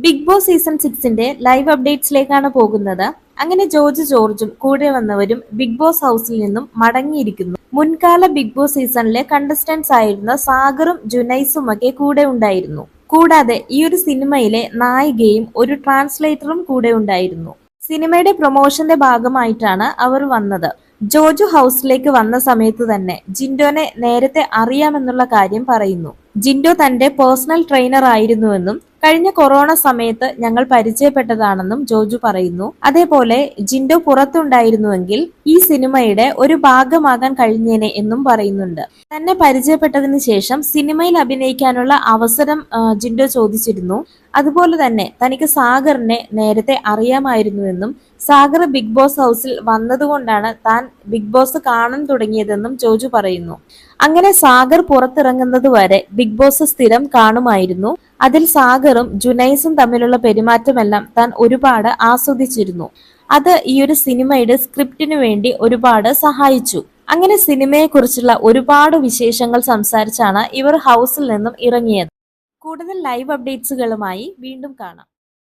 Big boss season 6ന്റെ live അപ്ഡേറ്റ്സിലേക്കാണ് പോകുന്നത്. അങ്ങനെ ജോർജും കൂടെ വന്നവരും ബിഗ് ബോസ് ഹൗസിൽ നിന്നും മടങ്ങിയിരിക്കുന്നു. മുൻകാല ബിഗ് ബോസ് സീസണിലെ കണ്ടസ്റ്റന്റ്സ് ആയിരുന്ന സാഗറും ജുനൈസുമൊക്കെ കൂടെ ഉണ്ടായിരുന്നു. കൂടാതെ ഈ ഒരു സിനിമയിലെ നായികയും ഒരു ട്രാൻസ്ലേറ്ററും കൂടെ ഉണ്ടായിരുന്നു. സിനിമയുടെ പ്രൊമോഷന്റെ ഭാഗമായിട്ടാണ് അവർ വന്നത്. ജോജു ഹൗസിലേക്ക് വന്ന സമയത്ത് തന്നെ ജിൻഡോനെ നേരത്തെ അറിയാമെന്നുള്ള കാര്യം പറയുന്നു. ജിൻഡോ തന്റെ പേഴ്സണൽ ട്രെയിനർ ആയിരുന്നുവെന്നും കഴിഞ്ഞ കൊറോണ സമയത്ത് ഞങ്ങൾ പരിചയപ്പെട്ടതാണെന്നും ജോജു പറയുന്നു. അതേപോലെ ജിൻഡോ പുറത്തുണ്ടായിരുന്നുവെങ്കിൽ ഈ സിനിമയുടെ ഒരു ഭാഗമാകാൻ കഴിഞ്ഞേനെ എന്നും പറയുന്നുണ്ട്. തന്നെ പരിചയപ്പെട്ടതിന് ശേഷം സിനിമയിൽ അഭിനയിക്കാനുള്ള അവസരം ജിൻഡോ ചോദിച്ചിരുന്നു. അതുപോലെ തന്നെ തനിക്ക് സാഗറിനെ നേരത്തെ അറിയാമായിരുന്നുവെന്നും സാഗർ ബിഗ് ബോസ് ഹൗസിൽ വന്നതുകൊണ്ടാണ് താൻ ബിഗ് ബോസ് കാണാൻ തുടങ്ങിയതെന്നും ജോജു പറയുന്നു. അങ്ങനെ സാഗർ പുറത്തിറങ്ങുന്നത് വരെ ബിഗ് ബോസ് സ്ഥിരം കാണുമായിരുന്നു. അതിൽ സാഗറും ജുനൈസും തമ്മിലുള്ള പെരുമാറ്റമെല്ലാം താൻ ഒരുപാട് ആസ്വദിച്ചിരുന്നു. അത് ഈ ഒരു സിനിമയുടെ സ്ക്രിപ്റ്റിനു വേണ്ടി ഒരുപാട് സഹായിച്ചു. അങ്ങനെ സിനിമയെക്കുറിച്ചുള്ള ഒരുപാട് വിശേഷങ്ങൾ സംസാരിച്ചാണ് ഇവർ ഹൗസിൽ നിന്നും ഇറങ്ങിയത്. കൂടുതൽ ലൈവ് അപ്ഡേറ്റ്സുകളുമായി വീണ്ടും കാണാം.